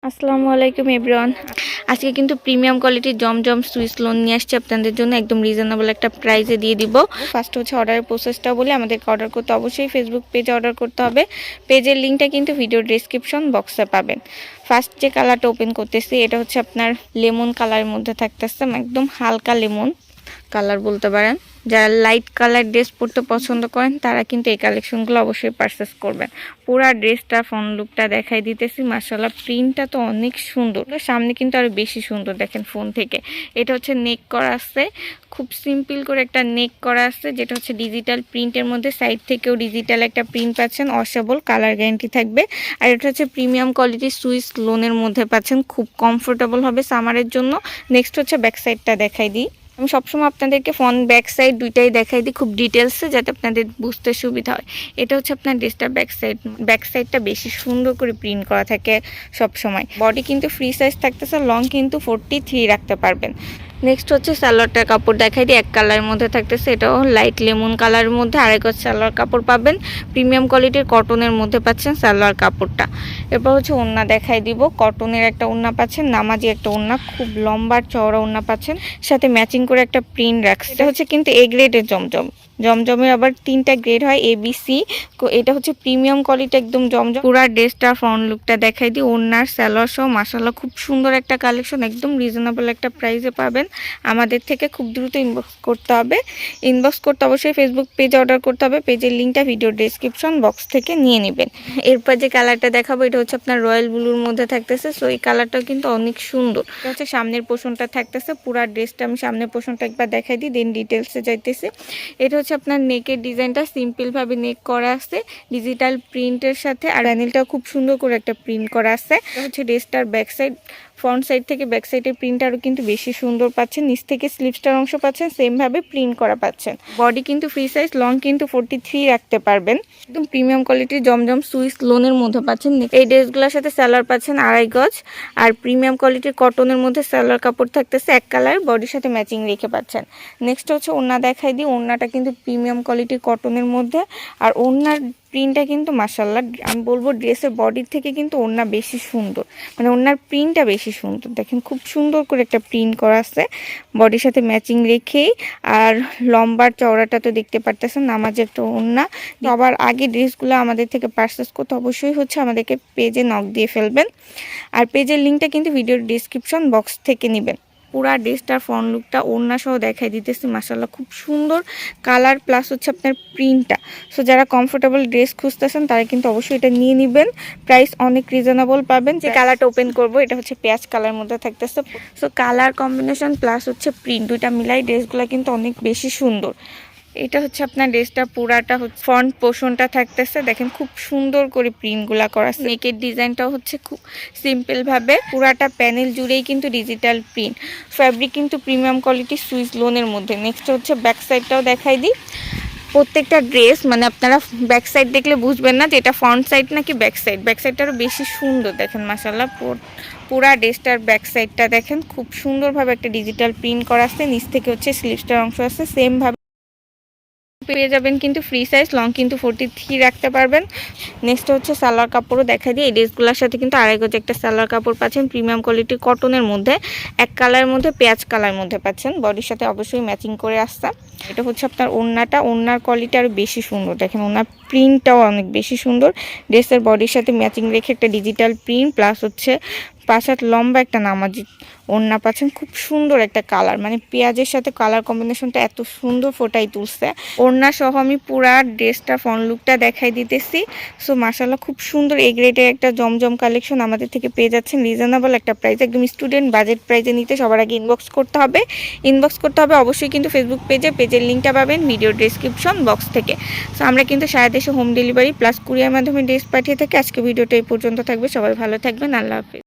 আসসালামু আলাইকুম এভরিওয়ান। আজকে কিন্তু প্রিমিয়াম কোয়ালিটির জমজম সুইস লোন নিয়ে আসছি আপনাদের জন্য একদম রিজনেবল একটা প্রাইসে দিয়ে দিব। ফার্স্ট হচ্ছে অর্ডারের প্রসেসটা বলি, আমাদেরকে অর্ডার করতে অবশ্যই ফেসবুক পেজে অর্ডার করতে হবে। পেজের লিঙ্কটা কিন্তু ভিডিও ডেসক্রিপশন বক্সে পাবেন। ফার্স্ট যে কালারটা ওপেন করতেছি এটা হচ্ছে আপনার লেমন কালারের মধ্যে থাকতেছে, একদম হালকা লেমন কালার বলতে পারেন। যারা লাইট কালার ড্রেস পরতে পছন্দ করেন তারা কিন্তু এই কালেকশনগুলো অবশ্যই পারচেস করবেন। পুরা ড্রেসটা ফ্রন্ট লুকটা দেখাই দিতেছি, মাশাআল্লাহ প্রিন্টটা তো অনেক সুন্দর, সামনে কিন্তু আরো বেশি সুন্দর দেখেন ফোন থেকে। এটা হচ্ছে নেক করা আছে, খুব সিম্পল করে একটা নেক করা আছে, যেটা হচ্ছে ডিজিটাল প্রিন্টের মধ্যে। সাইড থেকেও ডিজিটাল একটা প্রিন্ট পাচ্ছেন, ওয়াশেবল, কালার গ্যারান্টি থাকবে। আর এটা হচ্ছে প্রিমিয়াম কোয়ালিটির সুইস লোনের মধ্যে পাচ্ছেন, খুব কমফোর্টেবল হবে সামারের জন্য। নেক্সট হচ্ছে ব্যাক সাইডটা দেখাই দিই। আমি সবসময় আপনাদেরকে ফ্রন্ট ব্যাক সাইড দুইটাই দেখাই দিই খুব ডিটেলসে, যাতে আপনাদের বুঝতে সুবিধা হয়। এটা হচ্ছে আপনার ড্রেসটার ব্যাক সাইডটা বেশি সুন্দর করে প্রিন্ট করা থাকে সব সময়। বডি কিন্তু ফ্রি সাইজ থাকতেছে, লং কিন্তু 43 রাখতে পারবেন। নেক্সট হচ্ছে সালোয়ারটার কাপড় দেখাই দিই, এক কালারের মধ্যে থাকতেছে, এটাও লাইট লেমন কালারের মধ্যে। আরেক হচ্ছে সালোয়ার কাপড় পাবেন, প্রিমিয়াম কোয়ালিটির কটনের মধ্যে পাচ্ছেন সালোয়ার কাপড়টা। এরপর হচ্ছে ওড়না দেখাই দিব, কটনের একটা ওড়না পাচ্ছেন, নামাজি একটা ওড়না, খুব লম্বা চওড়া ওড়না পাচ্ছেন, সাথে ম্যাচিং করে একটা প্রিন্ট রাখছে। এটা হচ্ছে কিন্তু এ গ্রেডের জমজমের আবার 3টা গ্রেড হয়, ABC। এটা হচ্ছে প্রিমিয়াম কোয়ালিটি একদম জমজম। পুরা ড্রেসটা ফ্রন্ট লুকটা দেখাই দিই, ওড়নার সালোয়ার সহ মাশাআল্লাহ খুব সুন্দর একটা কালেকশন, একদম রিজনেবল একটা প্রাইসে পাবেন। আমাদের থেকে খুব দ্রুত ইনবক্স করতে হবে। ইনবক্স করতে অবশ্যই ফেসবুক পেজে অর্ডার করতে হবে। পেজের লিঙ্কটা ভিডিও ডেসক্রিপশন বক্স থেকে নিয়ে নেবেন। এরপর যে কালারটা দেখাবো এটা হচ্ছে আপনার রয়্যাল ব্লুর মধ্যে থাকতেছে। সো এই কালারটাও কিন্তু অনেক সুন্দর। এটা হচ্ছে সামনের পোর্শনটা থাকতেছে, পুরা ড্রেসটা আমি সামনের পোর্শনটা একবার দেখাই দিই, দেন ডিটেলসে যাইতেছি। এটা হচ্ছে আপনার নেকের ডিজাইনটা সিম্পল ভাবে নেক করা আছে ডিজিটাল প্রিন্টের সাথে, আর প্যানেলটাও খুব সুন্দর করে একটা প্রিন্ট করা আছে। এটা হচ্ছে ড্রেসটার ব্যাক সাইড, ফ্রন্ট সাইড থেকে ব্যাক সাইডের প্রিন্ট আরও কিন্তু বেশি সুন্দর পাচ্ছেন। নিচ থেকে স্লিভসটার অংশ পাচ্ছেন সেম ভাবে প্রিন্ট করা পাচ্ছেন। বডি কিন্তু ফ্রি সাইজ, লং কিন্তু 43 রাখতে পারবেন। একদম প্রিমিয়াম কোয়ালিটির জমজম সুইস লোনের মধ্যে পাচ্ছেন। এই ড্রেসগুলোর সাথে সালোয়ার পাচ্ছেন 2.5 গজ, আর প্রিমিয়াম কোয়ালিটির কটনের মধ্যে সালোয়ার কাপড় থাকতেছে এক কালার, বডির সাথে ম্যাচিং রেখে পাচ্ছেন। নেক্সট হচ্ছে ওড়না দেখাই দিই, ওড়নাটা কিন্তু প্রিমিয়াম কোয়ালিটির কটনের মধ্যে, আর ওড়নার প্রিন্টটা কিন্তু মাশাআল্লাহ আমি বলবো ড্রেসের বডির থেকে কিন্তু ওড়না বেশি সুন্দর, মানে ওড়নার প্রিন্টটা বেশি সুন্দর। দেখেন খুব সুন্দর করে একটা প্রিন্ট করা আছে বডির সাথে ম্যাচিং রেখেই। আর লম্বার চওড়াটা তো দেখতে পারতেছেন, নামাজে একটা ওড়না। আবার আগে ড্রেসগুলো আমাদের থেকে পারচেস করতে অবশ্যই হচ্ছে আমাদেরকে পেজে নক দিয়ে ফেলবেন। আর পেজের লিঙ্কটা কিন্তু ভিডিওর ডিসক্রিপশন বক্স থেকে নেবেন। পুরা ড্রেসটার ফ্রন্ট লুকটা ওড়না সহ দেখাই দিতেছি, মাশাআল্লাহ খুব সুন্দর কালার প্লাস হচ্ছে আপনার প্রিন্টটা। সো যারা কমফোর্টেবল ড্রেস খুঁজতেছেন তারা কিন্তু অবশ্যই এটা নিয়ে নেবেন, প্রাইস অনেক রিজনেবল পাবেন। যে কালারটা ওপেন করব এটা হচ্ছে পেঁয়াজ কালার মধ্যে থাকতেছে। সো কালার কম্বিনেশন প্লাস হচ্ছে প্রিন্ট দুইটা মিলাই ড্রেসগুলো কিন্তু অনেক বেশি সুন্দর। এটা হচ্ছে আপনার ড্রেসটা পুরাটা হচ্ছে ফ্রন্ট পোর্শনটা থাকতেছে, দেখেন খুব সুন্দর করে প্রিন্টগুলা করা আছে। নেকের ডিজাইনটাও হচ্ছে খুব সিম্পল ভাবে, পুরাটা প্যানেল জুড়েই কিন্তু ডিজিটাল প্রিন্ট। ফ্যাব্রিক কিন্তু প্রিমিয়াম কোয়ালিটি সুইস লোনের মধ্যে। নেক্সট হচ্ছে ব্যাক সাইডটাও দেখাই দিই। প্রত্যেকটা ড্রেস মানে আপনারা ব্যাক সাইড দেখলে বুঝবেন না যে এটা ফ্রন্ট সাইড নাকি ব্যাক সাইড। ব্যাক সাইডটা আরও বেশি সুন্দর, দেখেন মাশাআল্লাহ পুরা ড্রেসটার ব্যাক সাইডটা দেখেন খুব সুন্দরভাবে একটা ডিজিটাল প্রিন্ট করা আছে। নিচ থেকে হচ্ছে স্লিভসটার অংশ আছে সেম ভাবে পেয়ে যাবেন, কিন্তু ফ্রি সাইজ, লং কিন্তু 43 রাখতে পারবেন। নেক্সট হচ্ছে সালোয়ার কাপড়ও দেখা দিই। এই ড্রেসগুলোর সাথে কিন্তু 2.5 গজ একটা সালোয়ার কাপড় পাচ্ছেন প্রিমিয়াম কোয়ালিটির কটনের মধ্যে, এক কালারের মধ্যে পেঁয়াজ কালার মধ্যে পাচ্ছেন, বডির সাথে অবশ্যই ম্যাচিং করে আসছে। এটা হচ্ছে আপনার ওড়নাটা, ওড়নার কোয়ালিটি আরও বেশি সুন্দর, দেখেন ওড়নার প্রিন্টটাও অনেক বেশি সুন্দর। ড্রেসের বডির সাথে ম্যাচিং রেখে একটা ডিজিটাল প্রিন্ট প্লাস হচ্ছে 5 হাত লম্বা একটা নামাজি ওড়না পাচ্ছেন, খুব সুন্দর একটা কালার, মানে পেঁয়াজের সাথে কালার কম্বিনেশনটা এত সুন্দর ফোটাই তুলছে। ওড়না সহ আমি পুরা ড্রেসটা ফ্রন্ট লুকটা দেখাই দিতেছি। সো মাশাআল্লাহ খুব সুন্দর এ গ্রেডের একটা জমজম কালেকশন আমাদের থেকে পেয়ে যাচ্ছেন রিজনেবল একটা প্রাইস, একদম স্টুডেন্ট বাজেট প্রাইসে নিতে সবার আগে ইনবক্স করতে হবে। ইনবক্স করতে হবে অবশ্যই কিন্তু ফেসবুক পেজের লিঙ্কটা পাবেন ভিডিও ডেসক্রিপশন বক্স থেকে। সো আমরা কিন্তু সারা দেশে হোম ডেলিভারি প্লাস কুরিয়ার মাধ্যমে ড্রেস পাঠিয়ে থাকি। আজকে ভিডিওটা এই পর্যন্ত থাকবে, সবাই ভালো থাকবেন, আল্লাহ হাফেজ।